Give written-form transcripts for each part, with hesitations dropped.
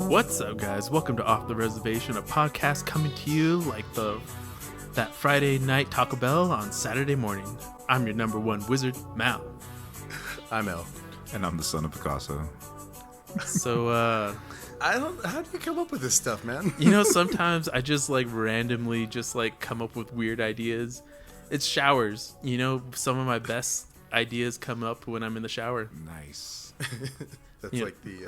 What's up, guys? Welcome to Off the Reservation, a podcast coming to you like that Friday night Taco Bell on Saturday morning. I'm your number one wizard, Mal. I'm El. And I'm the son of Picasso. So, How do you come up with this stuff, man? sometimes I just randomly come up with weird ideas. It's showers. Some of my best ideas come up when I'm in the shower. Nice. That's Yeah. like the.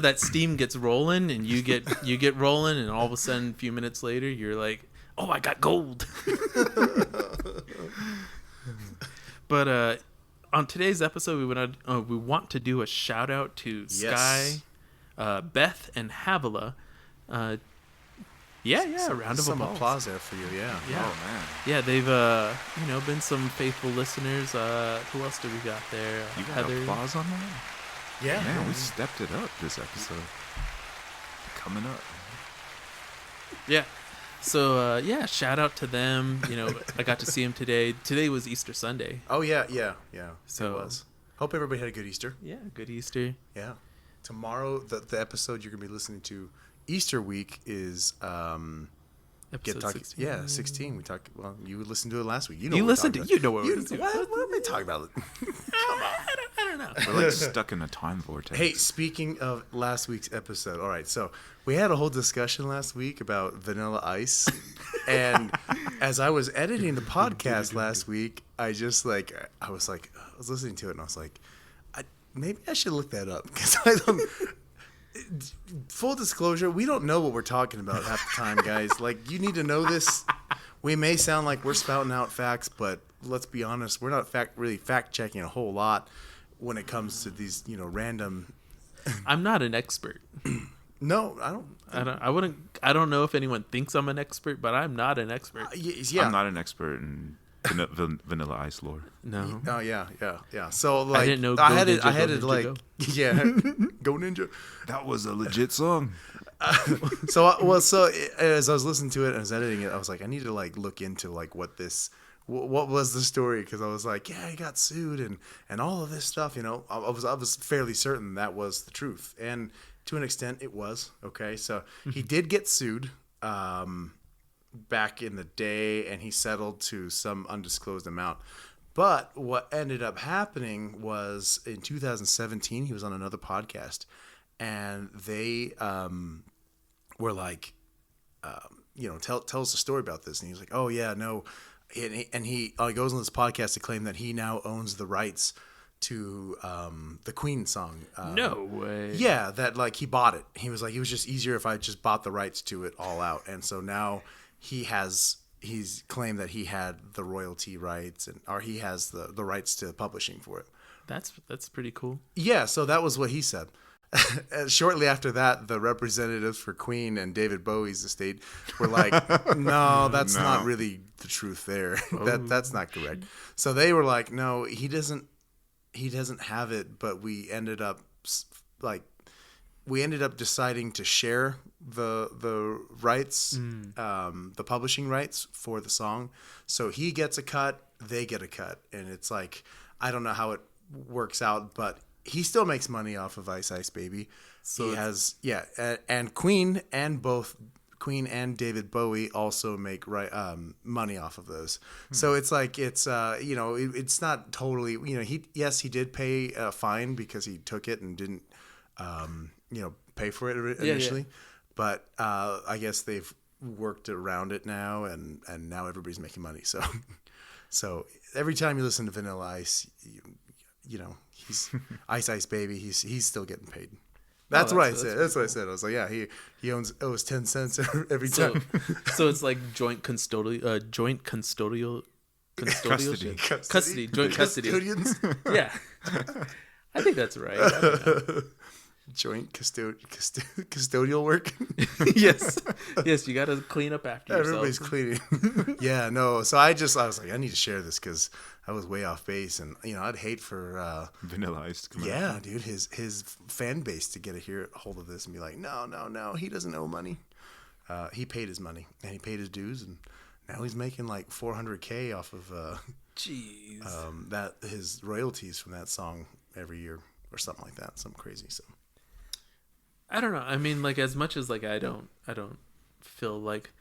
That steam gets rolling, and you get rolling, and all of a sudden, a few minutes later, you're like, "Oh, I got gold." But on today's episode, we want to do a shout out to Yes. Sky, Beth, and Havila. A round of some applause. there for you, yeah. Yeah. Oh, man. Yeah, they've been some faithful listeners. Who else do we got there? You got Heather. applause on that? Yeah. Man, we stepped it up this episode. Coming up. Yeah. So shout out to them. I got to see him today. Today was Easter Sunday. Oh, yeah. So- it was. Hope everybody had a good Easter. Yeah, good Easter. Yeah. Tomorrow, the episode you're going to be listening to Easter week is Episode 16. Yeah, 16. We talked. Well, you listened to it last week. You You what listened we're to. talking You know what about. we're doing. What am I talking about? I don't know. We're like stuck in a time vortex. Hey, speaking of last week's episode, all right, so we had a whole discussion last week about Vanilla Ice, and as I was editing the podcast last week, I was listening to it, and I was like, maybe I should look that up, because I don't. Full disclosure, we don't know what we're talking about half the time, guys. Like, you need to know this. We may sound like we're spouting out facts, but let's be honest, we're not really fact checking a whole lot when it comes to these, random. I'm not an expert. No, I don't know if anyone thinks I'm an expert, but I'm not an expert. Yeah. I'm not an expert in Vanilla Ice lore. No. Oh yeah. So like, I didn't know. I had Go it. I Ninja, had Go it Ninja, like, Go. yeah, go Ninja. That was a legit song. So as I was listening to it and I was editing it, I was like, I need to look into what was the story, because I was like, yeah, he got sued and all of this stuff. I was fairly certain that was the truth, and to an extent, it was. Okay, so he did get sued. Back in the day, and he settled to some undisclosed amount. But what ended up happening was in 2017, he was on another podcast, and they were like, tell us a story about this. And he was like, oh yeah, no. And he goes on this podcast to claim that he now owns the rights to the Queen song. No way. Yeah, that he bought it. He was like, it was just easier if I just bought the rights to it all out. And so now he's claimed that he had the royalty rights, or he has the rights to publishing for it. That's pretty cool. Yeah, so that was what he said. And shortly after that, the representatives for Queen and David Bowie's estate were like, no, that's not really the truth there. That's not correct. So they were like, no, he doesn't have it, but we ended up deciding to share the rights, the publishing rights for the song. So he gets a cut, they get a cut. And it's like, I don't know how it works out, but he still makes money off of Ice Ice Baby. So he has, and Queen and David Bowie also make money off of those. So it's like, it's it's not totally, he did pay a fine because he took it and didn't pay for it initially. Yeah. But I guess they've worked around it now, and now everybody's making money. So every time you listen to Vanilla Ice, he's Ice Ice Baby, he's still getting paid. That's what I said. That's what I said. I was like, yeah, he owes 10 cents every time. So it's like joint custodial Custody. Joint custody. Custodians? Yeah. I think that's right. I don't know. Joint custodial work. Yes, you got to clean up after yourself. Everybody's cleaning. Yeah, no. So I was like, I need to share this because I was way off base, and I'd hate for Vanilla Ice to come out. Yeah, dude, his fan base to get a hold of this and be like, no, he doesn't owe money. He paid his money and he paid his dues, and now he's making like $400K off of that his royalties from that song every year or something like that, something crazy. So I don't know. I mean, like, as much as like I don't feel like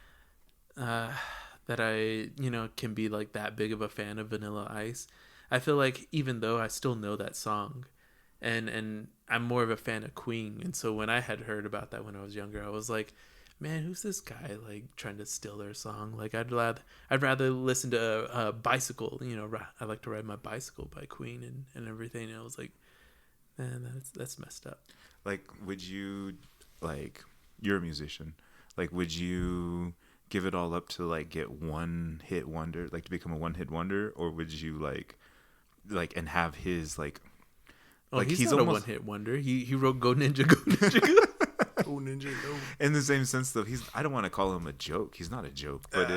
that I, can be like that big of a fan of Vanilla Ice. I feel like even though I still know that song, and I'm more of a fan of Queen, and so when I had heard about that when I was younger, I was like, man, who's this guy like trying to steal their song? Like I'd rather listen to Bicycle. I like to ride my bicycle by Queen and everything. And I was like, man, that's messed up. Like, would you, like, you're a musician, like, would you give it all up to like get one hit wonder, like to become a one hit wonder, or would you like and have his like he's not almost a one hit wonder. He wrote Go Ninja Go Ninja Go. Go Ninja Go. In the same sense though, I don't want to call him a joke. He's not a joke, but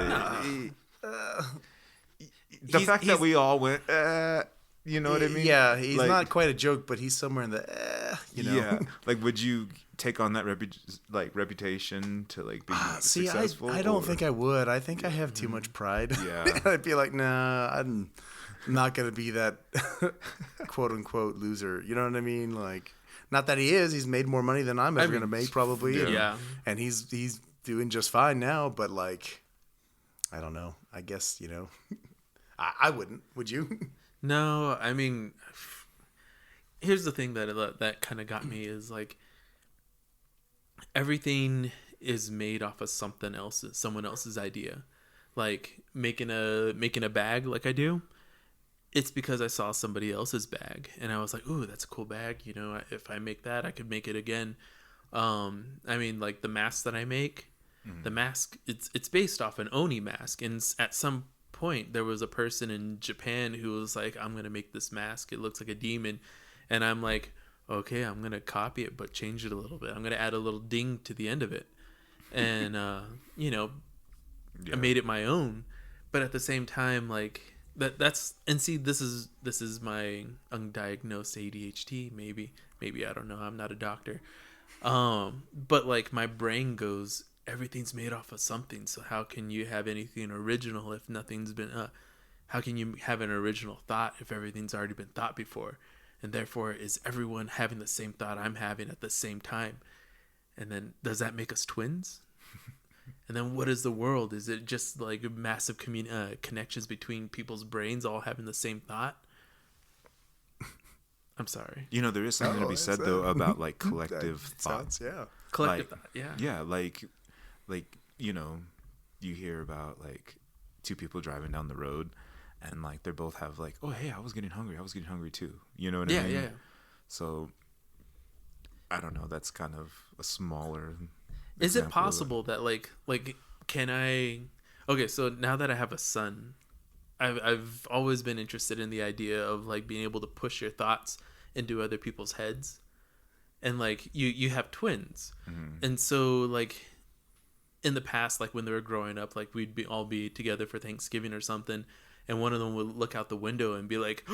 the fact that we all went you know what I mean? Yeah, he's like, not quite a joke, but he's somewhere in the Yeah. Like, would you take on that reputation to like be successful? I don't think I would. I think I have too much pride. Yeah. I'd be like, nah, I'm not gonna be that quote unquote loser. You know what I mean? Like, not that he is. He's made more money than I'm ever gonna make, probably. Yeah. And he's doing just fine now. But like, I don't know. I guess I wouldn't. Would you? No, I mean, here's the thing that kind of got me is like everything is made off of someone else's idea. Like making a bag like I do, it's because I saw somebody else's bag and I was like, ooh, that's a cool bag. If I make that, I could make it again. I mean, like the mask that I make, the mask, it's based off an Oni mask, and at some point there was a person in Japan who was like, I'm gonna make this mask, it looks like a demon, and I'm like, okay, I'm gonna copy it but change it a little bit, I'm gonna add a little ding to the end of it, and I made it my own. But at the same time, like that's and see, this is my undiagnosed ADHD, maybe I don't know, I'm not a doctor, but like my brain goes, everything's made off of something, so how can you have anything original if nothing's been how can you have an original thought if everything's already been thought before? And therefore, is everyone having the same thought I'm having at the same time? And then does that make us twins? And then what is the world? Is it just like massive connections between people's brains all having the same thought? I'm sorry. There is something to be said though about like collective thoughts. Collective thought. Yeah. Like you hear about like two people driving down the road and like they both have like, oh hey, I was getting hungry too. You know what I mean? Yeah. So I don't know, that's kind of a smaller Is it possible that like can I okay, so now that I have a son, I've always been interested in the idea of like being able to push your thoughts into other people's heads. And like you have twins. And so like in the past, like when they were growing up, like we'd all be together for Thanksgiving or something, and one of them would look out the window and be like,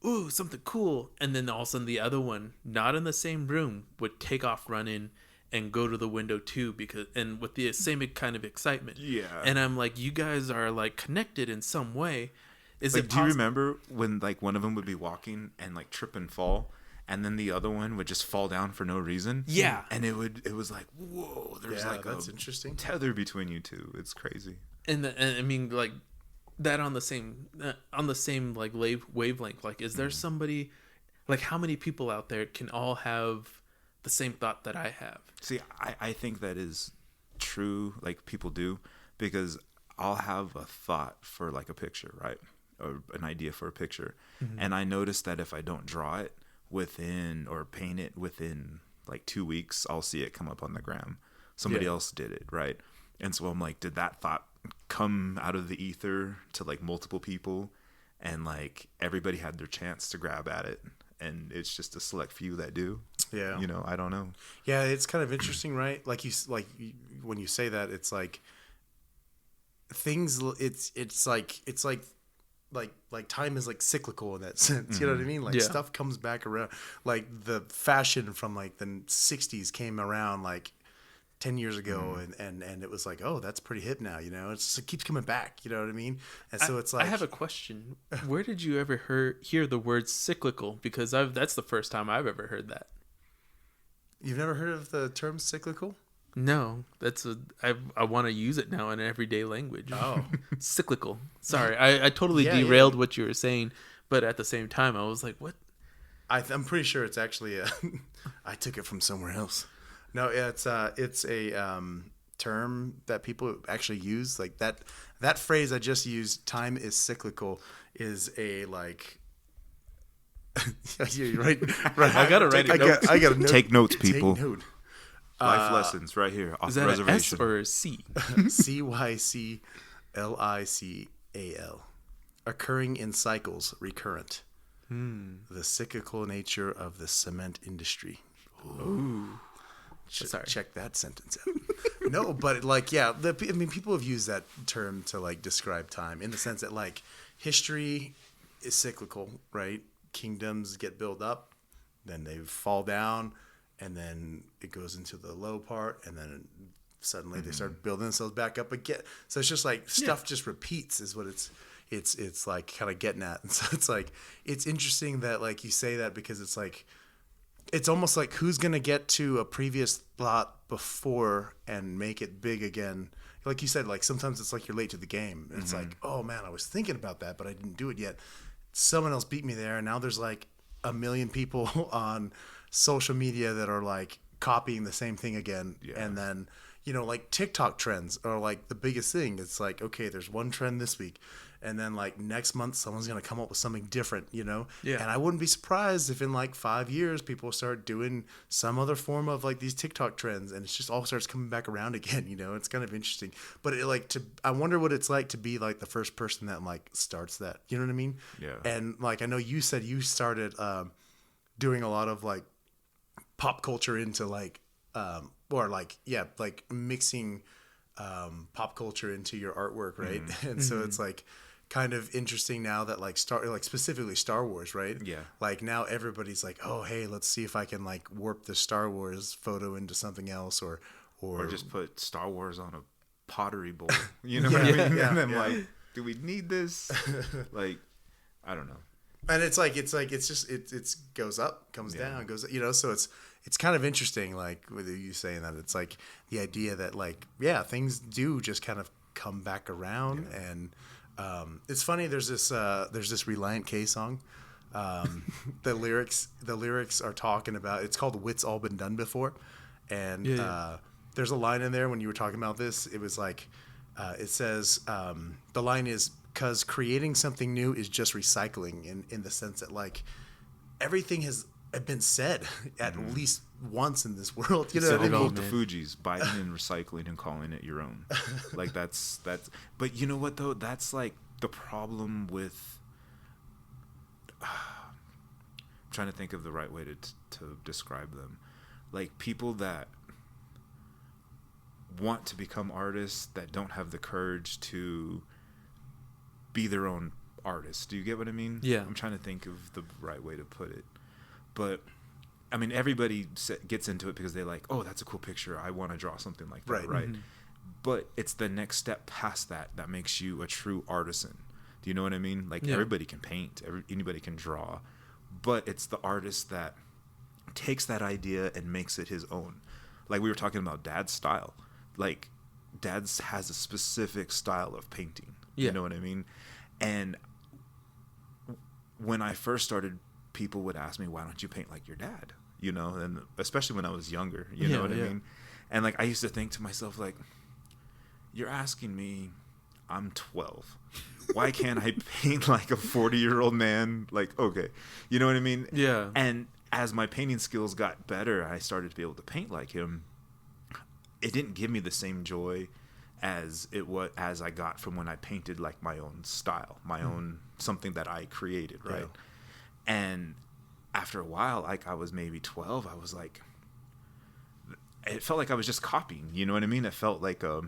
ooh, something cool, and then all of a sudden the other one, not in the same room, would take off running and go to the window too, and with the same kind of excitement. And I'm like, you guys are like connected in some way. Is like, it do you remember when like one of them would be walking and like trip and fall, and then the other one would just fall down for no reason? Yeah. And it was like, whoa, there's like that's interesting tether between you two. It's crazy. And I mean, like that on the same like wavelength. Like, is there somebody, like, how many people out there can all have the same thought that I have? See, I think that is true. Like people do, because I'll have a thought for like a picture, right? Or an idea for a picture. And I notice that if I don't draw it within or paint it within like 2 weeks, I'll see it come up on the gram. Somebody else did it, right? And so I'm like, did that thought come out of the ether to like multiple people, and like everybody had their chance to grab at it, and it's just a select few that do? I don't know. It's kind of interesting, right? Like when you say that, it's like things, it's like time is like cyclical in that sense. You know what I mean? Like stuff comes back around. Like the fashion from like the 60s came around like 10 years ago, and it was like, oh, that's pretty hip now, it keeps coming back, you know what I mean? And so it's like, I have a question. Where did you ever hear the word cyclical? Because that's the first time I've ever heard that. You've never heard of the term cyclical? No, I want to use it now in everyday language. Oh. Cyclical. Sorry, I totally Yeah, derailed yeah. what you were saying, but at the same time, I was like, what? I'm pretty sure it's actually I took it from somewhere else. No, it's a term that people actually use. Like that phrase I just used, "time is cyclical," is a like. Yeah, right. I gotta write it down. I got to Take notes, people. Take note. Life lessons right here off Is the that an S reservation. or a C? Cyclical, occurring in cycles, recurrent. The cyclical nature of the cement industry. Ooh. Sorry. Check that sentence out. No, but like, yeah, I mean, people have used that term to like describe time in the sense that like history is cyclical, right? Kingdoms get built up, then they fall down, and then it goes into the low part, and then suddenly they start building themselves back up again. So it's just like stuff just repeats is what it's like kind of getting at. And so it's like, it's interesting that like you say that because it's like, it's almost like who's going to get to a previous thought before and make it big again. Like you said, like sometimes it's like you're late to the game. It's like, oh man, I was thinking about that, but I didn't do it yet. Someone else beat me there. And now there's like a million people on social media that are like copying the same thing again. Yeah. And then, like TikTok trends are like the biggest thing. It's like, okay, there's one trend this week. And then like next month, someone's going to come up with something different, Yeah. And I wouldn't be surprised if in like 5 years, people start doing some other form of like these TikTok trends and it's just all starts coming back around again, It's kind of interesting. But I wonder what it's like to be like the first person that like starts that, you know what I mean? Yeah. And like, I know you said you started doing a lot of like pop culture into like, or like, yeah, like mixing pop culture into your artwork, right? And so it's like kind of interesting now that like specifically Star Wars, right? Yeah. Like now everybody's like, oh hey, let's see if I can like warp the Star Wars photo into something else, or just put Star Wars on a pottery bowl. You know what I mean? Yeah, And then yeah. like, do we need this? Like, I don't know. And it's just it goes up, comes down, goes, so it's kind of interesting, like with you saying that. It's like the idea that like, yeah, things do just kind of come back around. And it's funny, there's this Reliant K song. The lyrics are talking about, it's called What's All Been Done Before. And there's a line in there when you were talking about this, it was like it says the line is, because creating something new is just recycling, in the sense that like everything has been said at least once in this world. You know So what I they mean? quote the Fugees, buying and recycling and calling it your own. Like that's. But you know what though? That's like the problem with. I'm trying to think of the right way to describe them. Like people that want to become artists that don't have the courage to be their own artist. Do you get what I mean? Yeah. I'm trying to think of the right way to put it. But I mean, everybody gets into it because they're like, oh, that's a cool picture. I want to draw something like that. Right. But it's the next step past that makes you a true artisan. Do you know what I mean? Like everybody can paint, anybody can draw, but it's the artist that takes that idea and makes it his own. Like we were talking about Dad's style. Like Dad's has a specific style of painting. You know what I mean? And when I first started, people would ask me, why don't you paint like your dad? And especially when I was younger, you know what I mean? And like, I used to think to myself, like, you're asking me, I'm 12. Why can't I paint like a 40-year-old man? Like, okay. You know what I mean? Yeah. And as my painting skills got better, I started to be able to paint like him. It didn't give me the same joy as I got from when I painted like my own style, my own something that I created, right? Yeah. And after a while, like I was maybe 12, I was like, it felt like I was just copying, you know what I mean? It felt like a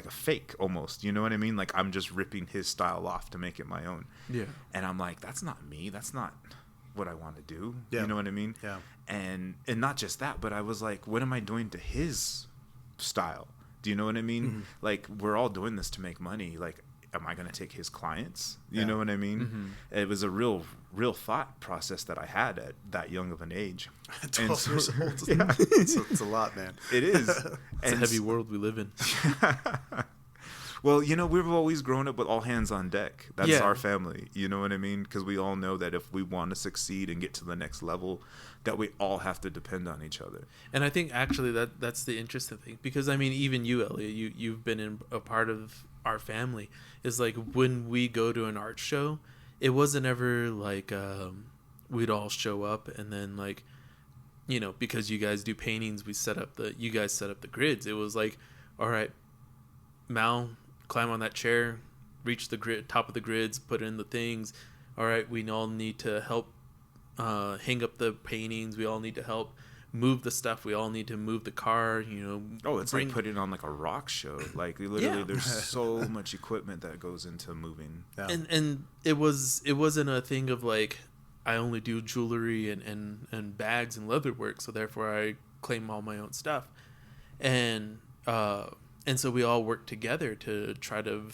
fake almost, you know what I mean? Like I'm just ripping his style off to make it my own. Yeah. And I'm like, that's not me. That's not what I want to do. Yeah. You know what I mean? Yeah. And not just that, but I was like, what am I doing to his style? Do you know what I mean? Mm-hmm. Like we're all doing this to make money. Like am I going to take his clients? You Yeah. know what I mean? It was a real thought process that I had at that young of an age. 12 years old. It's a lot, man. It is. It's a heavy world we live in. Well, we've always grown up with all hands on deck. That's Yeah. our family. You know what I mean? Because we all know that if we want to succeed and get to the next level, that we all have to depend on each other. And I think actually that's the interesting thing, because I mean, even you, Elliot, you've been in a part of our family. Is like when we go to an art show, it wasn't ever like we'd all show up and then like, because you guys do paintings, you guys set up the grids. It was like, all right, Mal, climb on that chair, reach the top of the grids, put in the things. All right, we all need to help hang up the paintings. We all need to help move the stuff. We all need to move the car. Oh, it's like putting on like a rock show. Like literally, Yeah. there's so much equipment that goes into moving. Yeah. And it wasn't a thing of like, I only do jewelry and bags and leather work, so therefore I claim all my own stuff. And so we all worked together to try to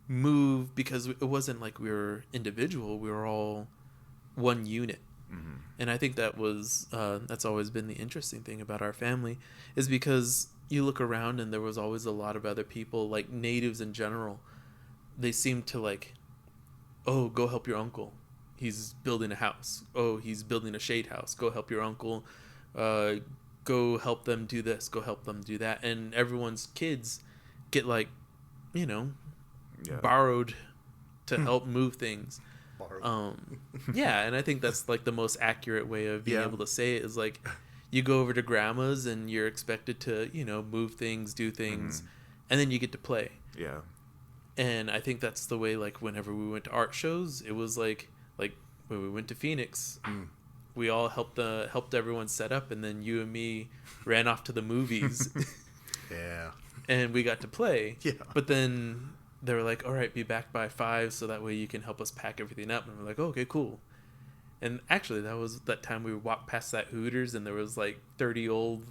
move, because it wasn't like we were individual. We were all one unit. Mm-hmm. And I think that's always been the interesting thing about our family, is because you look around and there was always a lot of other people, like natives in general. They seem to like, oh, go help your uncle. He's building a house. Oh, he's building a shade house. Go help your uncle. Go help them do this. Go help them do that. And everyone's kids get like, borrowed to help move things. Yeah, and I think that's like the most accurate way of being able to say it, is like, you go over to grandma's and you're expected to, move things, do things, and then you get to play. Yeah. And I think that's the way, like, whenever we went to art shows, it was like when we went to Phoenix, we all helped everyone set up, and then you and me ran off to the movies. Yeah. And we got to play. Yeah. But then they were like, all right, be back by 5 so that way you can help us pack everything up. And we're like, oh, okay, cool. And actually, that was that time we walked past that Hooters, and there was like 30 old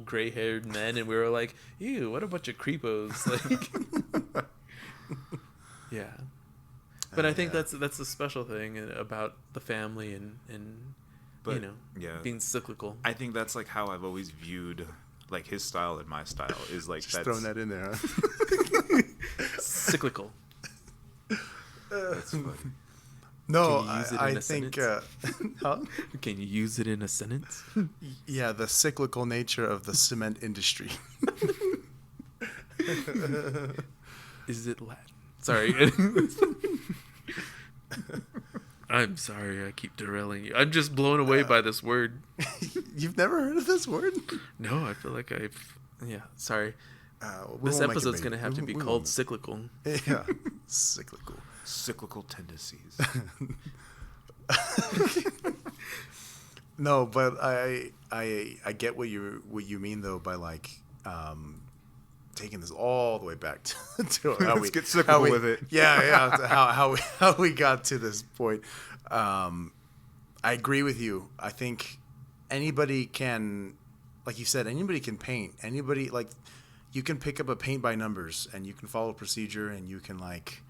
gray-haired men, and we were like, ew, what a bunch of creepos. Like, yeah. But I think that's the special thing about the family and But, being cyclical. I think that's like how I've always viewed like his style and my style is like Just throwing that in there, huh? Cyclical. That's funny. No, Can you use it in I a think. sentence? Huh? Can you use it in a sentence? Yeah, the cyclical nature of the cement industry. Is it Latin? Sorry. I'm sorry, I keep derailing you. I'm just blown away by this word. You've never heard of this word? No, I feel like sorry. We This won't make it episode's big. going to have to be We called won't. Cyclical. Yeah, cyclical. Cyclical tendencies. No, but I get what you mean though by like taking this all the way back to how Let's get cyclical with it. Yeah, to how we got to this point. I agree with you. I think anybody can, like you said, anybody can paint. Anybody, like, you can pick up a paint by numbers and you can follow a procedure and you can like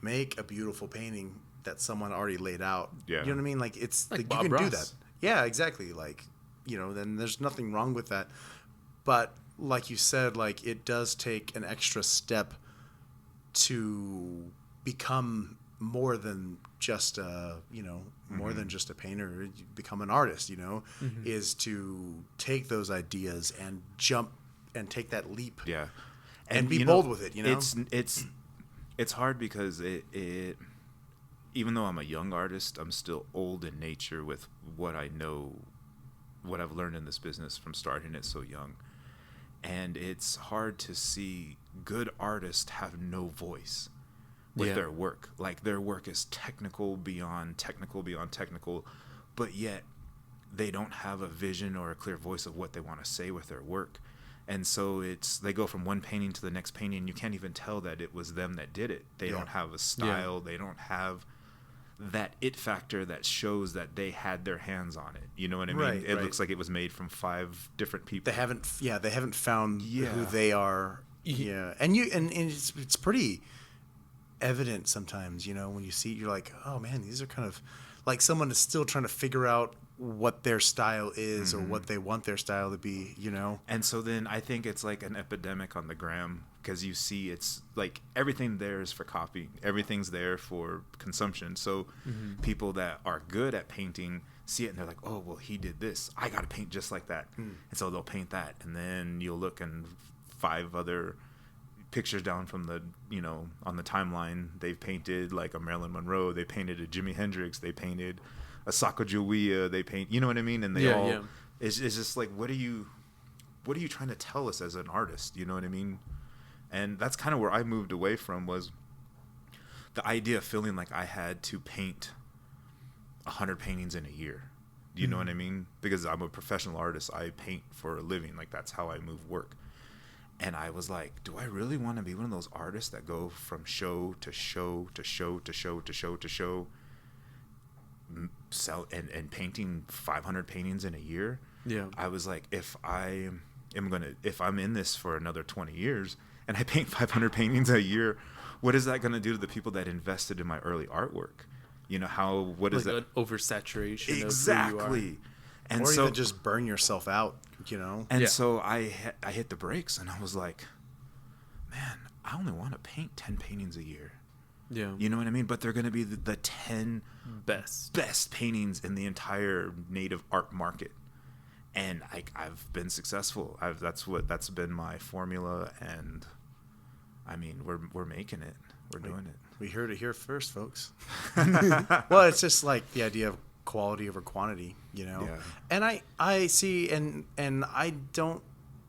make a beautiful painting that someone already laid out. Yeah. You know what I mean? Like it's Like like Bob you can do Ross. that. Yeah, exactly. Like, then there's nothing wrong with that. But like you said, like it does take an extra step to become more than just more than just a painter. You become an artist, is to take those ideas and jump and take that leap. Yeah. And be bold with it, It's hard because it even though I'm a young artist, I'm still old in nature with what I know, what I've learned in this business from starting it so young. And it's hard to see good artists have no voice with their work. Like their work is technical beyond technical, but yet they don't have a vision or a clear voice of what they want to say with their work. And so they go from one painting to the next painting, and you can't even tell that it was them that did it. They don't have a style. They don't have that it factor that shows that they had their hands on it. You know what I mean? Right, It looks like it was made from 5 different people. They haven't found Yeah. who they are. Yeah. And it's pretty, evident sometimes, you know, when you see it, you're like, oh man, these are kind of like someone is still trying to figure out what their style is or what they want their style to be, you know? And so then I think it's like an epidemic on the gram, because you see it's like everything there is for copy. Everything's there for consumption. So people that are good at painting see it and they're like, oh, well, he did this. I got to paint just like that. And so they'll paint that. And then you'll look and 5 other pictures down from the, you know, on the timeline, they've painted like a Marilyn Monroe. They painted a Jimi Hendrix. They painted a Sacagawea. They paint, you know what I mean? And they it's just like, what are you trying to tell us as an artist? You know what I mean? And that's kind of where I moved away from, was the idea of feeling like I had to paint 100 paintings in a year. Do you know what I mean? Because I'm a professional artist. I paint for a living. Like, that's how I move work. And I was like, do I really want to be one of those artists that go from show to show to show to show to show to show, sell and painting 500 paintings in a year? Yeah. I was like, if I'm in this for another 20 years and I paint 500 paintings a year, what is that going to do to the people that invested in my early artwork? You know, what is like that? An oversaturation. Exactly. Of who you are. And or so even just burn yourself out, you know? And so I hit the brakes and I was like, man, I only want to paint 10 paintings a year. Yeah. You know what I mean? But they're going to be the 10 best paintings in the entire native art market. And I've been successful. That's been my formula. And I mean, we're making it. We're doing it. We heard it here first, folks. Well, it's just like the idea of quality over quantity, you know? Yeah. And I see, and I don't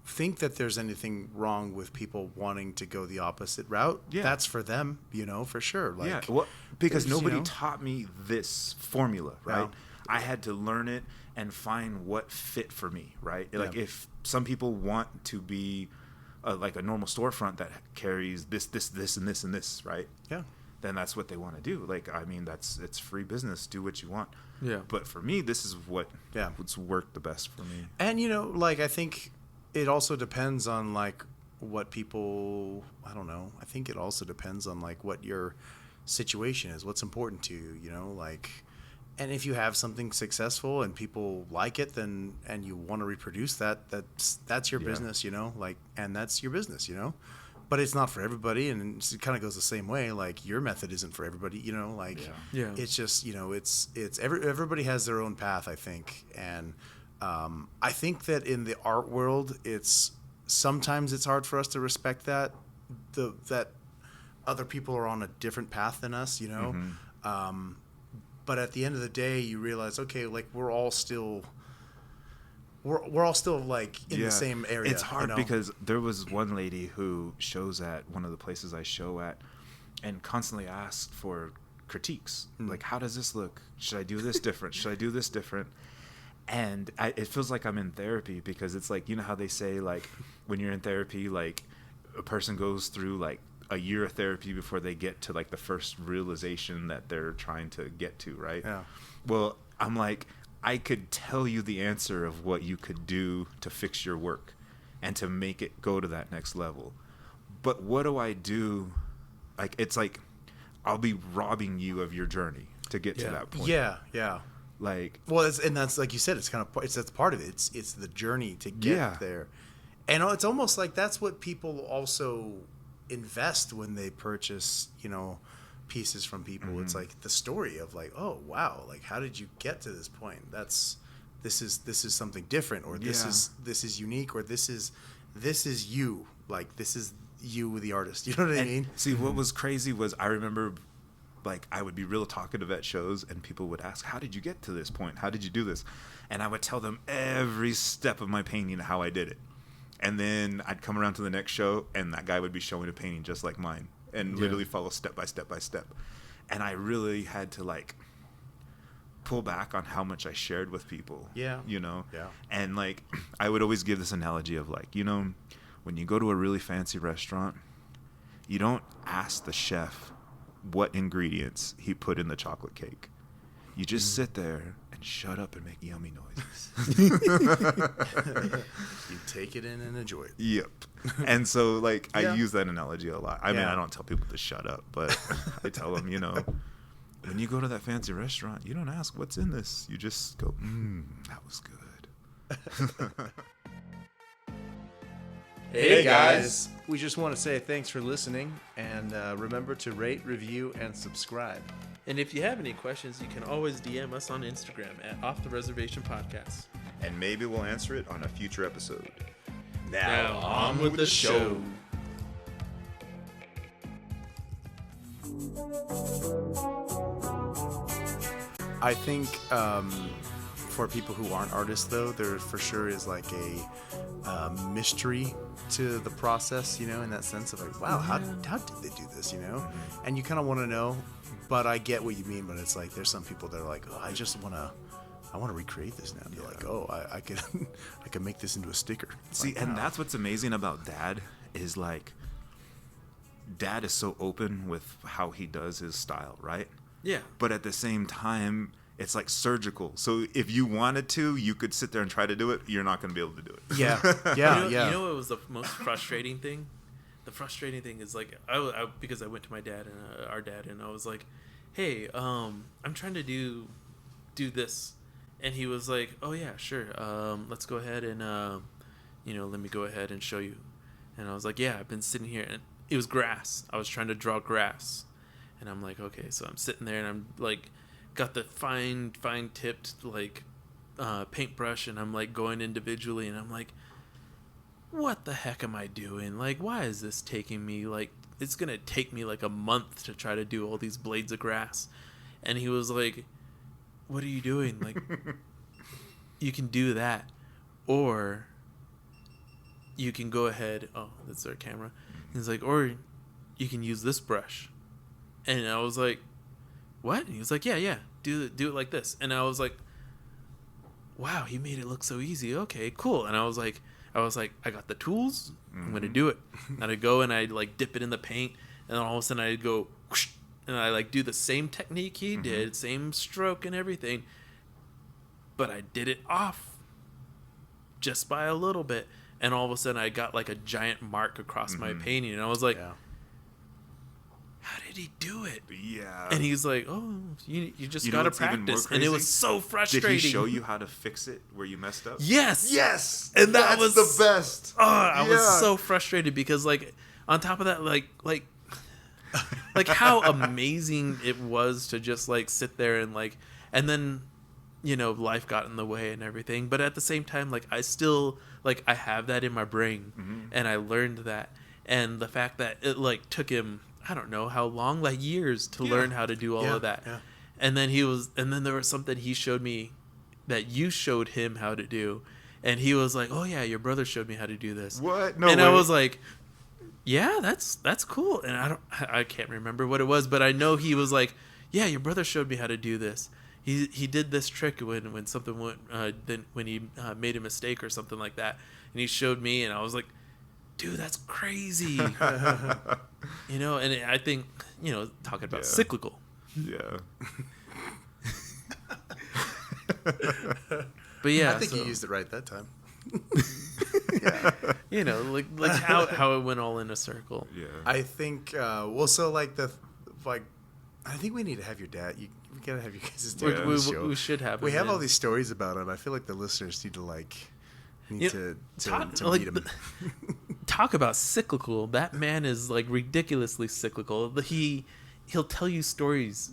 think that there's anything wrong with people wanting to go the opposite route. Yeah. That's for them, you know, for sure. Like, yeah, well, because nobody you know, taught me this formula, right? Yeah. I had to learn it and find what fit for me, right? Like, Yeah. if some people want to be like a normal storefront that carries this, and this, and this, right? Yeah. Then that's what they want to do. Like, I mean, it's free business. Do what you want. Yeah. But for me, this is what's worked the best for me. And, you know, like, I think it also depends on, like, what people, I don't know. I think it also depends on, like, what your situation is, what's important to you, you know, like, and if you have something successful and people like it, then, and you want to reproduce that's your business, you know, like, and that's your business, you know, but it's not for everybody. And it kind of goes the same way. Like, your method isn't for everybody, you know, like, it's just, you know, it's everybody has their own path, I think. And, I think that in the art world, sometimes it's hard for us to respect that other people are on a different path than us, you know? But at the end of the day, you realize, okay, like, we're all still like in the same area. It's hard, you know? because there was one lady who shows at one of the places I show at and constantly asked for critiques. Like, how does this look? Should I do this different? Should I do this different? And it feels like I'm in therapy, because it's like, you know how they say, like, when you're in therapy, like, a person goes through like a year of therapy before they get to like the first realization that they're trying to get to, right? Yeah. Well, I'm like, I could tell you the answer of what you could do to fix your work and to make it go to that next level. But what do I do? Like, it's like, I'll be robbing you of your journey to get to that point. Yeah. Yeah. Like, well, and that's, like you said, it's kind of, that's part of it. It's the journey to get there. And it's almost like that's what people also invest when they purchase, you know, pieces from people. It's like the story of like, oh wow, like, how did you get to this point? This is something different, or this is unique, or this is you, like, this is you, the artist. You know what I mean? See, what was crazy was, I remember, like, I would be real talkative at shows and people would ask, how did you get to this point? How did you do this? And I would tell them every step of my painting, how I did it. And then I'd come around to the next show and that guy would be showing a painting just like mine and literally follow step by step by step. And I really had to, like, pull back on how much I shared with people. Yeah. You know? Yeah. And, like, I would always give this analogy of, like, you know, when you go to a really fancy restaurant, you don't ask the chef what ingredients he put in the chocolate cake. You just sit there and shut up and make yummy noises. You take it in and enjoy it. Yep. And so, like, Yeah. I use that analogy a lot. I mean, Yeah. I don't tell people to shut up, but I tell them, when you go to that fancy restaurant, you don't ask what's in this. You just go, that was good. Hey guys, we just want to say thanks for listening, and remember to rate, review, and subscribe. And if you have any questions, you can always DM us on Instagram at Off the Reservation Podcast. And maybe we'll answer it on a future episode. Now on with the show. I think for people who aren't artists, though, there for sure is like a mystery to the process, in that sense of like, wow, how did they do this, And you kind of want to know, but I get what you mean. But it's like there's some people that are like, oh, I want to recreate this now. And you're like, oh, I could I could make this into a sticker. See, and that's what's amazing about Dad is like, Dad is so open with how he does his style, right? Yeah. But at the same time, it's like surgical. So if you wanted to, you could sit there and try to do it. You're not going to be able to do it. Yeah, You know what was the most frustrating thing? The frustrating thing is like, because I went to my dad and our dad, and I was like, hey, I'm trying to do this. And he was like, oh yeah, sure. Let's go ahead and, let me go ahead and show you. And I was like, yeah, I've been sitting here, and it was grass. I was trying to draw grass. And I'm like, okay, so I'm sitting there, and I'm like, got the fine tipped like paintbrush, and I'm like going individually, and I'm like, what the heck am I doing? Like, why is this taking me, like, it's gonna take me like a month to try to do all these blades of grass. And he was like, what are you doing? Like, you can do that, or you can go ahead, oh, that's our camera. He's like, or you can use this brush. And I was like, what? And he was like, yeah, do it like this. And I was like, wow, he made it look so easy. Okay, cool. And I was like, I got the tools. I'm gonna do it. And I go and I like dip it in the paint, and then all of a sudden I go whoosh, and I like do the same technique he did, same stroke and everything, but I did it off just by a little bit, and all of a sudden I got like a giant mark across my painting, and I was like, how did he do it? Yeah. And he's like, oh, you just gotta what's even more practice. And it was so frustrating. Did he show you how to fix it where you messed up? Yes, and that that's was the best. Oh, I was so frustrated because, like, on top of that, like how amazing it was to just like sit there and like, and then, life got in the way and everything. But at the same time, like, I still like I have that in my brain, and I learned that, and the fact that it like took him, I don't know how long, like years to learn how to do all of that. Yeah. And then there was something he showed me that you showed him how to do. And he was like, oh yeah, your brother showed me how to do this. What? No and way. I was like, yeah, that's cool. And I can't remember what it was, but I know he was like, yeah, your brother showed me how to do this. He did this trick when something went, when he made a mistake or something like that. And he showed me, and I was like, dude, that's crazy. And I think, talking about cyclical. Yeah. But yeah, I think you used it right that time. Like how it went all in a circle. Yeah. I think, I think we need to have your dad. We gotta have you guys' dad on the show. We should have him. We have all these stories about him. I feel like the listeners need to meet him. Talk about cyclical. That man is like ridiculously cyclical. He'll tell you stories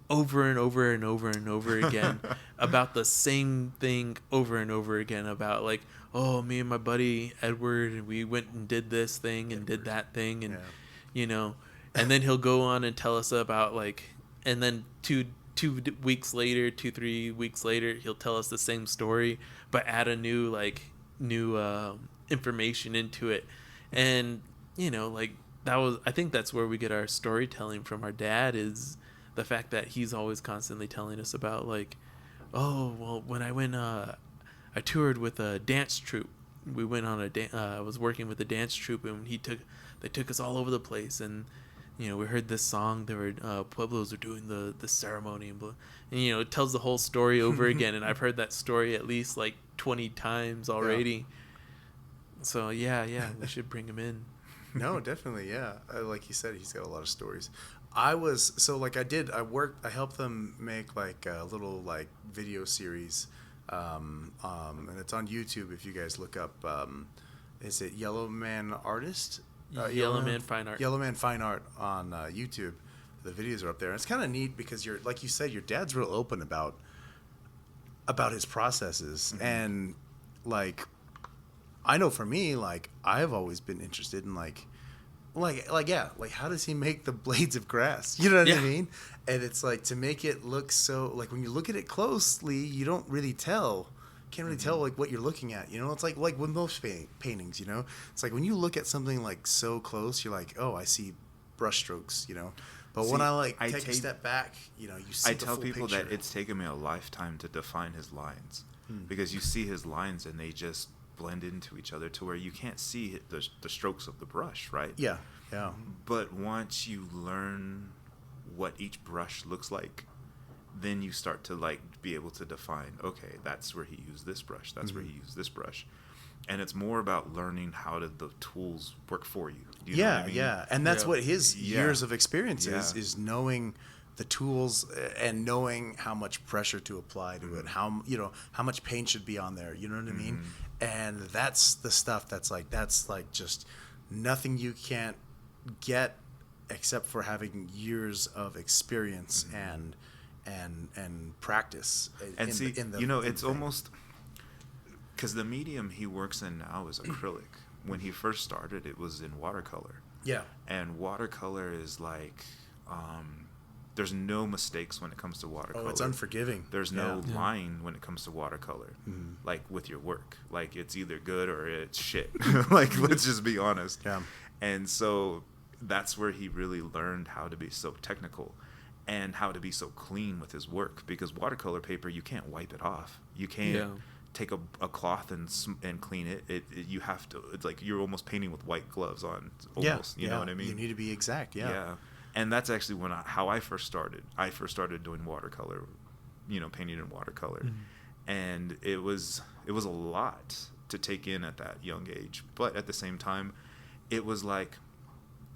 over and over and over and over again about the same thing over and over again about like, oh, me and my buddy Edward, and we went and did this thing and did that thing, and and then he'll go on and tell us about like, and then 3 weeks later, he'll tell us the same story but add a new information into it. And like I think that's where we get our storytelling from our dad, is the fact that he's always constantly telling us about like, oh well, when I toured with a dance troupe. We went on I was working with a dance troupe, and they took us all over the place, and we heard this song. There were Pueblos are doing the ceremony, and it tells the whole story over again. And I've heard that story at least like 20 times already. Yeah. So yeah, we should bring him in. No, definitely, yeah. Like you said, he's got a lot of stories. I helped them make like a little like video series, and it's on YouTube. If you guys look up, is it Yellow Man Artist? Yellow Man Fine Art. Yellow Man Fine Art on YouTube. The videos are up there. And it's kind of neat because like you said, your dad's real open about his processes. Mm-hmm. And like, I know for me, like I've always been interested in like how does he make the blades of grass? You know what I mean? And it's like, to make it look so, like when you look at it closely, you don't really can't really tell like what you're looking at. It's like with most paintings, it's like when you look at something like so close, you're like, oh, I see brush strokes, but when I take a step back, you see the full people picture. That it's taken me a lifetime to define his lines, because you see his lines and they just blend into each other to where you can't see the strokes of the brush, right? Yeah. But once you learn what each brush looks like, then you start to like be able to define, okay, that's where he used this brush, that's where he used this brush. And it's more about learning how the tools work for you. Do you know what I mean? Yeah. And that's what his years of experience is knowing the tools and knowing how much pressure to apply to it, how much paint should be on there, you know what I mean? And that's the stuff that's like just nothing you can't get except for having years of experience and practice. And it's almost because the medium he works in now is acrylic. When he first started, it was in watercolor. Yeah. And watercolor is like, there's no mistakes when it comes to watercolor. Oh, it's unforgiving. There's no lying when it comes to watercolor, like with your work. Like, it's either good or it's shit. Like, let's just be honest. Yeah. And so that's where he really learned how to be so technical and how to be so clean with his work, because watercolor paper, you can't wipe it off. You can't take a cloth and clean it. You have to, it's like you're almost painting with white gloves on, almost. You know what I mean? You need to be exact. Yeah. And that's actually how I first started. I first started doing watercolor, painting in watercolor. And it was a lot to take in at that young age. But at the same time, it was like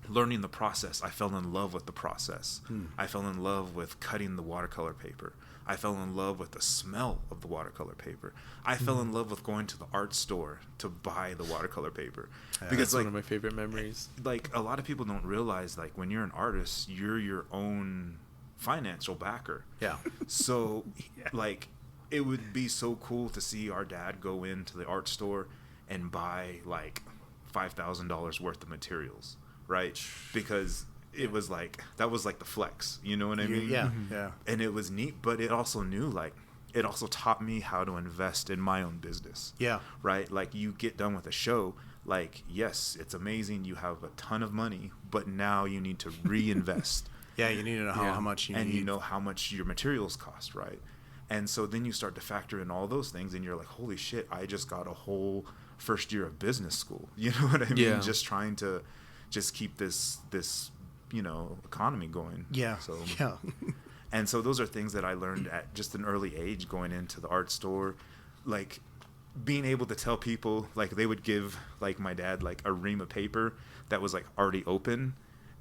learning the process. I fell in love with the process. I fell in love with cutting the watercolor paper. I fell in love with the smell of the watercolor paper. I fell in love with going to the art store to buy the watercolor paper. Because that's one of my favorite memories. Like, a lot of people don't realize, like, when you're an artist, you're your own financial backer. Yeah. So, like, it would be so cool to see our dad go into the art store and buy, like, $5,000 worth of materials, right? Because it was like, that was like the flex, you know what I mean? Yeah. And it was neat, but it also it also taught me how to invest in my own business. Yeah. Right? Like, you get done with a show, like, yes, it's amazing, you have a ton of money, but now you need to reinvest. You need to know how much you need. And you know how much your materials cost, right? And so then you start to factor in all those things, and you're like, holy shit, I just got a whole first year of business school. You know what I mean? Yeah. Just trying to just keep this economy going. Yeah. So and so those are things that I learned at just an early age, going into the art store, like being able to tell people, like, they would give, like, my dad, like, a ream of paper that was, like, already open,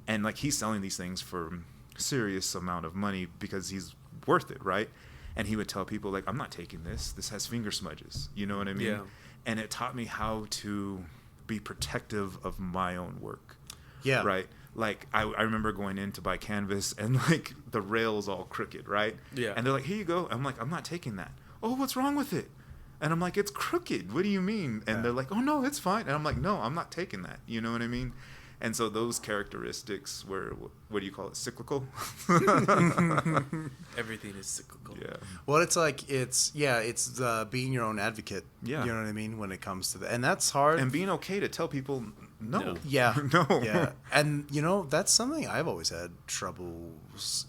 and, like, he's selling these things for a serious amount of money because he's worth it, right? And he would tell people, like, I'm not taking this has finger smudges, you know what I mean? Yeah. And it taught me how to be protective of my own work. Yeah. Right? Like, I remember going in to buy canvas, and, like, the rail's all crooked, right? Yeah. And they're like, here you go. I'm like, I'm not taking that. Oh, what's wrong with it? And I'm like, it's crooked. What do you mean? And they're like, oh, no, it's fine. And I'm like, no, I'm not taking that. You know what I mean? And so those characteristics were, what do you call it, cyclical? Everything is cyclical. Yeah. Well, it's like, it's being your own advocate. Yeah. You know what I mean? When it comes to that. And that's hard. And being okay to tell people no. Yeah. No. Yeah. And, that's something I've always had trouble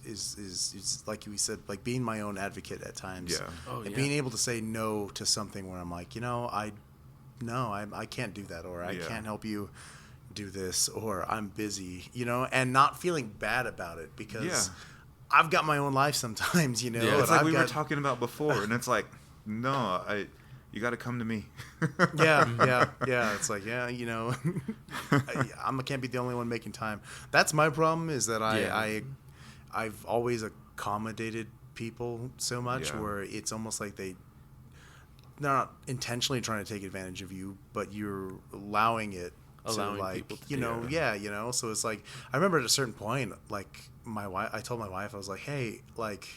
is like we said, like, being my own advocate at times. Yeah. And being able to say no to something where I'm like, I can't do that, or I can't help you do this, or I'm busy, and not feeling bad about it because Yeah. I've got my own life sometimes, Yeah. It's and like I've we were got, talking about before, and it's like, no, you got to come to me. yeah. It's like, I can't be the only one making time. That's my problem, is that Yeah. I've always accommodated people so much Yeah. where it's almost like they're not intentionally trying to take advantage of you, but you're allowing it Allowing to, like, people to do it. so it's like, I remember at a certain point, like, I told my wife, I was like, hey, like,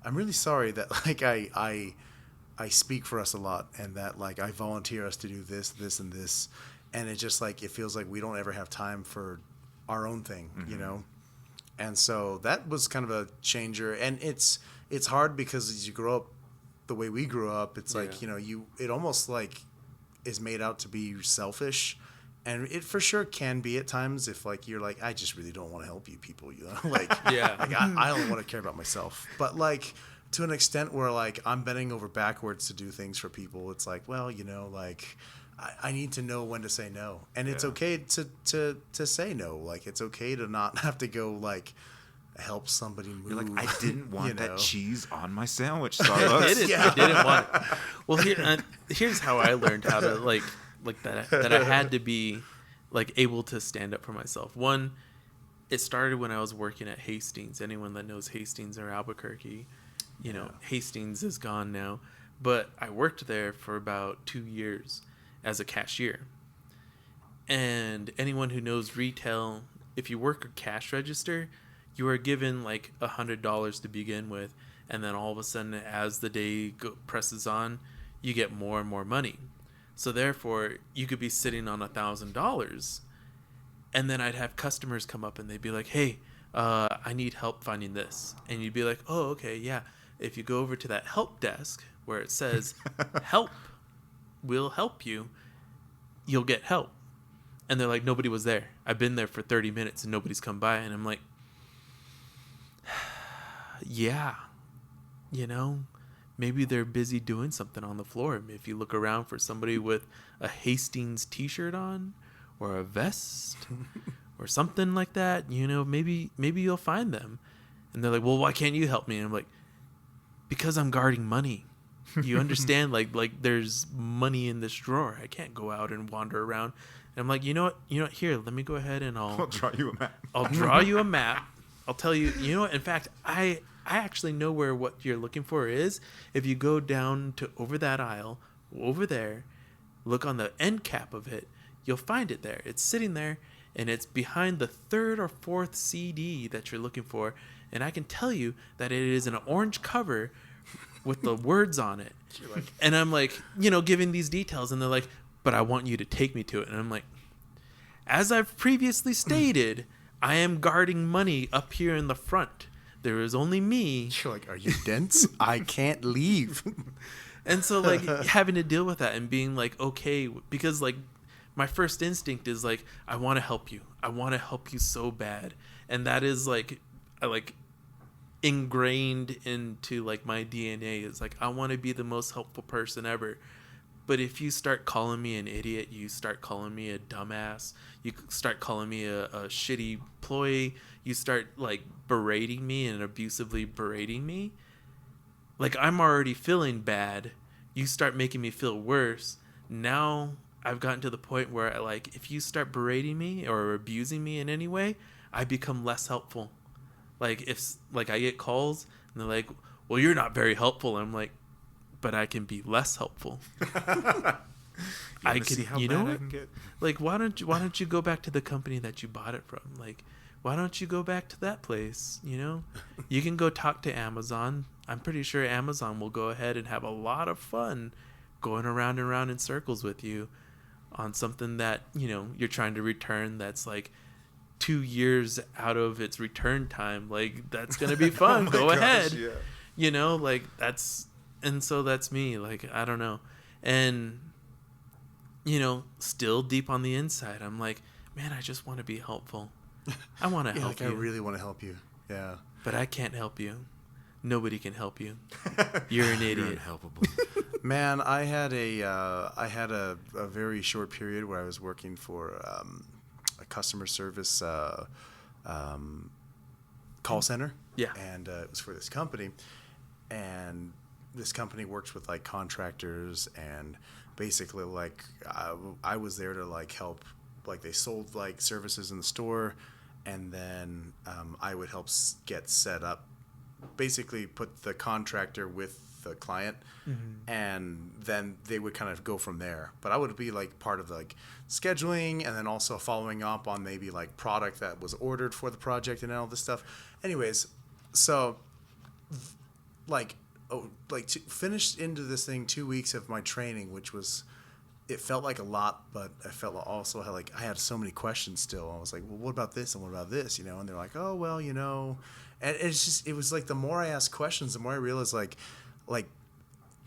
I'm really sorry that, like, I speak for us a lot, and that, like, I volunteer us to do this and this, and it just, like, it feels like we don't ever have time for our own thing, and so that was kind of a changer. And it's hard because as you grow up the way we grew up, it's like, Yeah. it almost like is made out to be selfish, and it for sure can be at times, if, like, you're like, I just really don't want to help you people, like, Yeah. like, I only want to care about myself. But, like, to an extent where, like, I'm bending over backwards to do things for people, it's like, well, like, I need to know when to say no, and it's Yeah. okay to say no. Like, it's okay to not have to go, like, help somebody move. You're like, I didn't want that know? cheese on my sandwich, I Starbucks. didn't. I didn't want it. Well, here's how I learned how to like that I had to be like able to stand up for myself. One, it started when I was working at Hastings. Anyone that knows Hastings or Albuquerque, Hastings is gone now, but I worked there for about 2 years as a cashier. And anyone who knows retail, if you work a cash register, you are given like $100 to begin with, and then all of a sudden, as the day presses on, you get more and more money. So therefore, you could be sitting on $1,000, and then I'd have customers come up and they'd be like, "Hey, I need help finding this," and you'd be like, "Oh, okay, yeah." If you go over to that help desk where it says "Help, we'll help you," you'll get help. And they're like, nobody was there. I've been there for 30 minutes and nobody's come by. And I'm like, yeah, maybe they're busy doing something on the floor. If you look around for somebody with a Hastings t-shirt on or a vest or something like that, maybe you'll find them. And they're like, well, why can't you help me? And I'm like, because I'm guarding money. You understand? like there's money in this drawer. I can't go out and wander around. And I'm like, you know what? Here, let me go ahead and I'll draw you a map. I'll draw you a map. I'll tell you, in fact, I actually know where what you're looking for is. If you go down to over that aisle, over there, look on the end cap of it, you'll find it there. It's sitting there, and it's behind the third or fourth CD that you're looking for. And I can tell you that it is an orange cover with the words on it. Like, and I'm like, giving these details, and they're like, but I want you to take me to it. And I'm like, as I've previously stated, I am guarding money up here in the front. There is only me. you're like, are you dense? I can't leave. And so, like, having to deal with that and being like, okay, because, like, my first instinct is like, I want to help you. I want to help you so bad. And that is like ingrained into like my DNA. Is like, I want to be the most helpful person ever. But if you start calling me an idiot, you start calling me a dumbass, you start calling me a shitty employee, you start like berating me and abusively berating me, like, I'm already feeling bad. You start making me feel worse. Now I've gotten to the point where, like, if you start berating me or abusing me in any way, I become less helpful. Like, if like I get calls and they're like, well, you're not very helpful. I'm like, but I can be less helpful. I can, see how you bad know I what? can get? Like, why don't you go back to the company that you bought it from? Like, why don't you go back to that place? You can go talk to Amazon. I'm pretty sure Amazon will go ahead and have a lot of fun going around and around in circles with you on something that, you're trying to return that's like 2 years out of its return time. Like, that's going to be fun. Oh my Go gosh, ahead. yeah. Like, and so that's me. Like, I don't know. And, still deep on the inside, I'm like, man, I just want to be helpful. I want to help like, you. I really want to help you. Yeah. But I can't help you. Nobody can help you. You're an idiot. You're unhelpable. Man, I had a very short period where I was working for customer service call center. Yeah. And it was for this company, and this company works with like contractors, and basically like I was there to like help, like they sold like services in the store, and then I would help get set up, basically put the contractor with the client, and then they would kind of go from there. But I would be like part of like scheduling, and then also following up on maybe like product that was ordered for the project and all this stuff. Anyways, so like finished into this thing 2 weeks of my training, which was, it felt like a lot, but I felt also like I had so many questions still. I was like, well, what about this and what about this, you know? And they're like, oh, well, you know, and it's just, it was like the more I asked questions, the more I realized like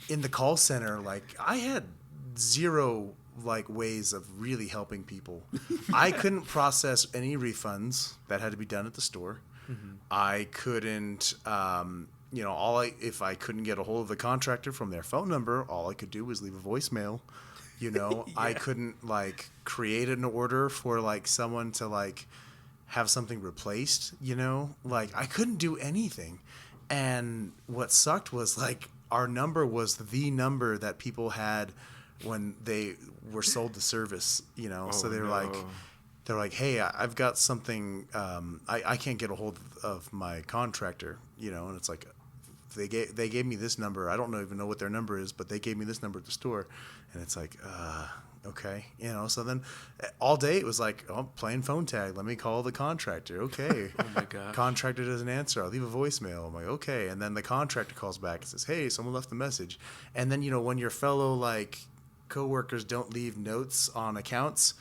in the call center, like I had zero like ways of really helping people. I couldn't process any refunds. That had to be done at the store. I couldn't, you know, if I couldn't get a hold of the contractor from their phone number, all I could do was leave a voicemail. You know, yeah. I couldn't like create an order for like someone to like have something replaced, you know, like I couldn't do anything. And what sucked was like our number was the number that people had when they were sold the service, you know. So they're like, hey, I've got something, I can't get a hold of my contractor, you know. And it's like, they gave me this number. I don't even know what their number is, but they gave me this number at the store. And it's like, okay, you know. So then all day it was like, oh, playing phone tag. Let me call the contractor. Okay. Oh my gosh. Contractor doesn't answer. I'll leave a voicemail. I'm like, okay. And then the contractor calls back and says, hey, someone left a message. And then, you know, when your fellow like coworkers don't leave notes on accounts,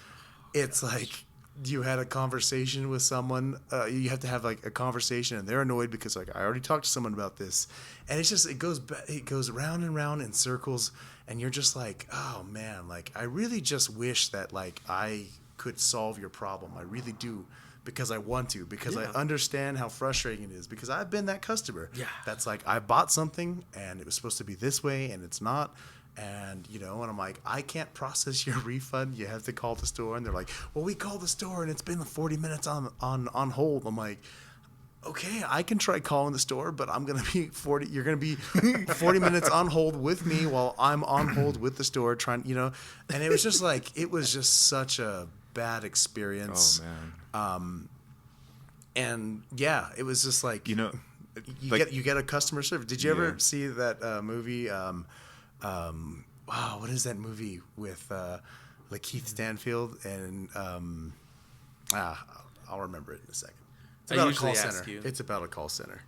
it's like you had a conversation with someone. You have to have like a conversation, and they're annoyed because like I already talked to someone about this, and it's just it goes round and round in circles, and you're just like, oh man, like I really just wish that like I could solve your problem. I really do, because I want to, because I understand how frustrating it is, because I've been that customer. Yeah. That's like, I bought something and it was supposed to be this way and it's not. And, you know, and I'm like, I can't process your refund. You have to call the store. And they're like, well, we called the store and it's been 40 minutes on hold. I'm like, okay, I can try calling the store, but I'm going to be you're going to be 40 minutes on hold with me while I'm on hold with the store trying, you know. And it was just like, it was just such a bad experience. Oh, man. And yeah, it was just like, you know, you get a customer service. Did you ever see that movie? Wow, what is that movie with like Keith Stanfield and I'll remember it in a second. It's about a call center. It's about a call center.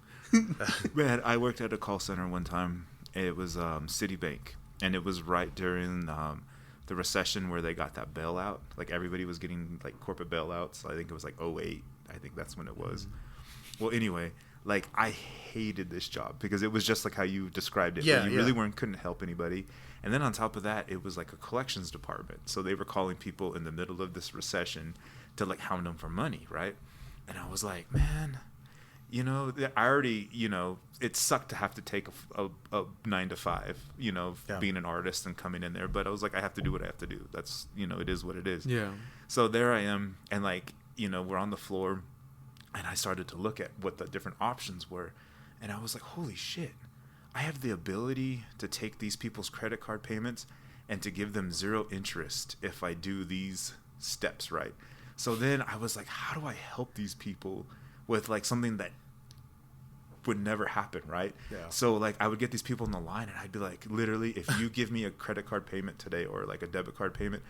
Man, I worked at a call center one time. It was Citibank, and it was right during the recession where they got that bailout. Like everybody was getting like corporate bailouts. I think it was like 2008. I think that's when it was. Well, anyway, like I hated this job because it was just like how you described it. Yeah, you really couldn't help anybody. And then on top of that, it was like a collections department. So they were calling people in the middle of this recession to like hound them for money, right? And I was like, man, you know, I already, you know, it sucked to have to take a 9 to 5, you know, being an artist and coming in there. But I was like, I have to do what I have to do. That's, you know, it is what it is. Yeah. So there I am. And like, you know, we're on the floor. And I started to look at what the different options were. And I was like, holy shit. I have the ability to take these people's credit card payments and to give them 0 interest if I do these steps right. So then I was like, how do I help these people with like something that would never happen, right? Yeah. So like I would get these people in the line and I'd be like, literally, if you give me a credit card payment today or like a debit card payment,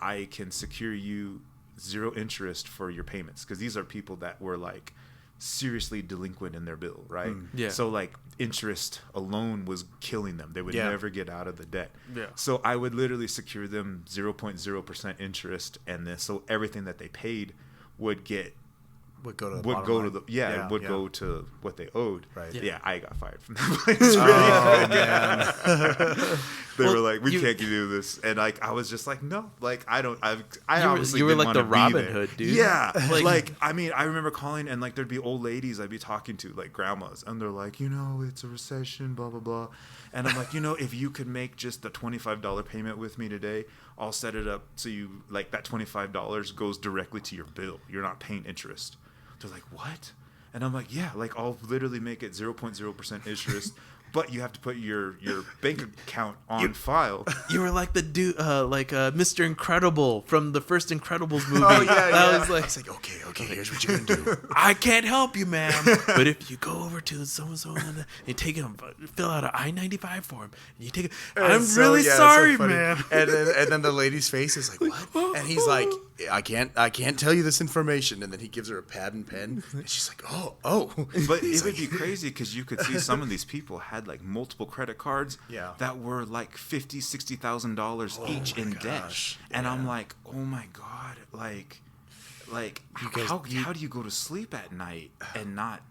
I can secure you 0 interest for your payments, because these are people that were like seriously delinquent in their bill, right? Yeah. So like interest alone was killing them. They would never get out of the debt. Yeah. So I would literally secure them 0.0% interest, and then so everything that they paid would get would go to the would bottom go line. to the would go to what they owed. Right. Yeah, I got fired from that place. Man. They were like, we can't do this, and like I was just like, no, like I don't. I obviously you were didn't like the wanna be Robin there. Hood, dude. Yeah, Like- like I mean, I remember calling and like there'd be old ladies I'd be talking to, like grandmas, and they're like, it's a recession, blah blah blah, and I'm like, if you could make just the $25 payment with me today, I'll set it up so you like that $25 goes directly to your bill. You're not paying interest. They're like, what? And I'm like, yeah, like I'll literally make it 0.0% interest, but you have to put your bank account on file. You were like the dude, Mr. Incredible from the first Incredibles movie. Oh, yeah, I was like, it's like, okay, here's what you're going to do. I can't help you, ma'am. But if you go over to so-and-so and you take him, fill out an I-95 form, and you take it, I'm So, really yeah, it's sorry, so funny. ma'am. And then the lady's face is like, what? And he's like, I can't tell you this information. And then he gives her a pad and pen, and she's like, oh. But it would be crazy because you could see some of these people had like multiple credit cards that were like $50,000-$60,000 each in debt, and I'm like, oh my god, like how do you go to sleep at night and not?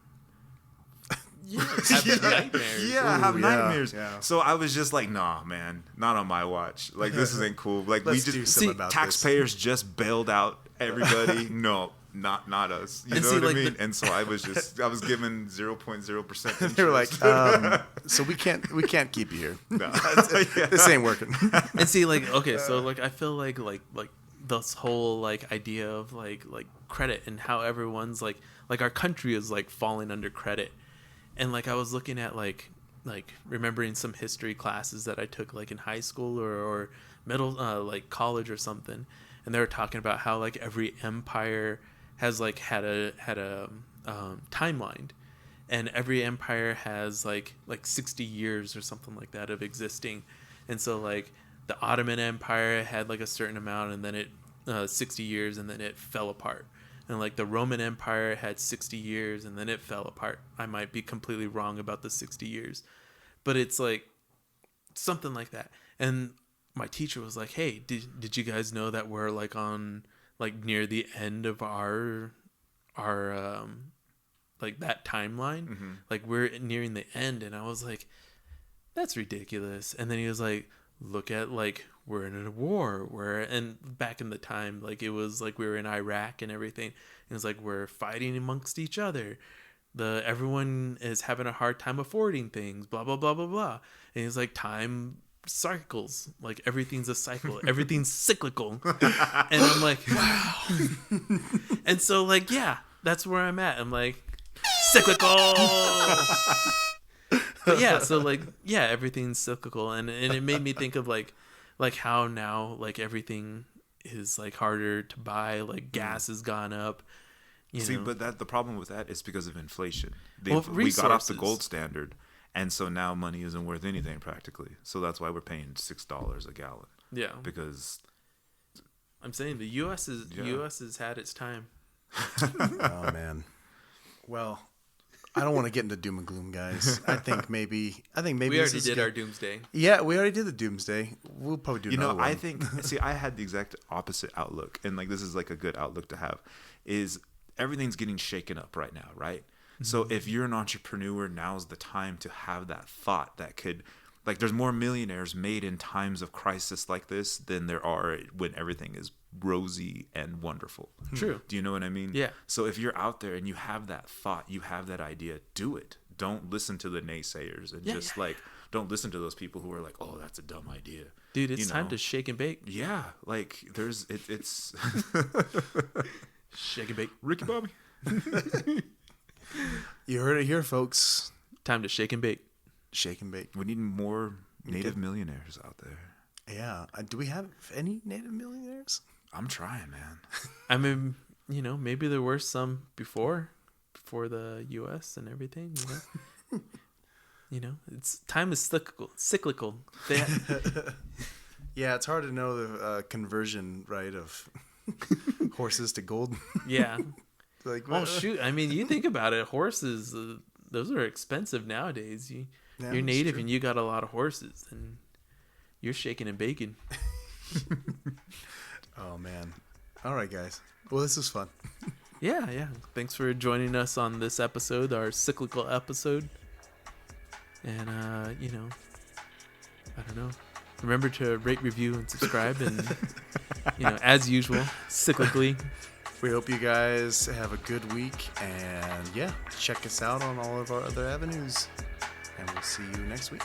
Have nightmares. Have nightmares. Yeah. So I was just like, nah, man, not on my watch. Like this isn't cool. Like Let's we do just something about taxpayers just bailed out everybody. No. Not us. You know what I mean? And so I was given 0.0%. They were like, so we can't keep you here. No. This ain't working. And see, like, okay, so like I feel like this whole like idea of like credit and how everyone's like our country is like falling under credit. And like I was looking at like remembering some history classes that I took like in high school or middle like college or something, and they were talking about how like every empire has like had a timeline, and every empire has like 60 years or something like that of existing. And so like the Ottoman Empire had like a certain amount, and then it 60 years, and then it fell apart. And like the Roman Empire had 60 years, and then it fell apart. I might be completely wrong about the 60 years, but it's like something like that. And my teacher was like, hey, did you guys know that we're like on like near the end of our like that timeline? Mm-hmm. Like we're nearing the end. And I was like, that's ridiculous. And then he was like, look at like we're in a war, and back in the time like it was like we were in Iraq and everything. It was like we're fighting amongst each other. Everyone is having a hard time affording things, blah blah blah blah blah. And he's like, time cycles, like everything's a cycle, everything's cyclical. And I'm like, wow. And so like, yeah, that's where I'm at. I'm like, cyclical. But yeah, so like, yeah, everything's cyclical. And it made me think of like how now like everything is like harder to buy, like gas has gone up. You know? But the problem with that is because of inflation. We got off the gold standard, and so now money isn't worth anything practically. So that's why we're paying $6 a gallon. Yeah, because I'm saying the U.S. has had its time. Oh man. Well, I don't want to get into doom and gloom, guys. I think maybe we already did our doomsday. Yeah, we already did the doomsday. We'll probably do another one. I think. See, I had the exact opposite outlook, and like this is like a good outlook to have. Is everything's getting shaken up right now, right? Mm-hmm. So if you're an entrepreneur, now's the time to have that thought that could, like, there's more millionaires made in times of crisis like this than there are when everything is rosy and wonderful. True. Do you know what I mean? Yeah. So if you're out there and you have that thought, you have that idea, do it. Don't listen to the naysayers and don't listen to those people who are like, oh, that's a dumb idea. Dude, it's time to shake and bake. Yeah. Like it's shake and bake. Ricky Bobby. You heard it here, folks. Time to shake and bake. Shake and bake. We need more native millionaires out there. Yeah. Do we have any native millionaires? I'm trying, man. I mean, maybe there were some before the U.S. and everything. It's time is cyclical. Yeah, it's hard to know the conversion, right, of horses to gold. Yeah. Like, well, shoot. I mean, you think about it. Horses, those are expensive nowadays. You're native and you got a lot of horses, and you're shaking and baking. Oh, man. All right, guys. Well, this was fun. Yeah. Thanks for joining us on this episode, our cyclical episode. And I don't know. Remember to rate, review, and subscribe, and as usual, cyclically. We hope you guys have a good week, and check us out on all of our other avenues, and we'll see you next week.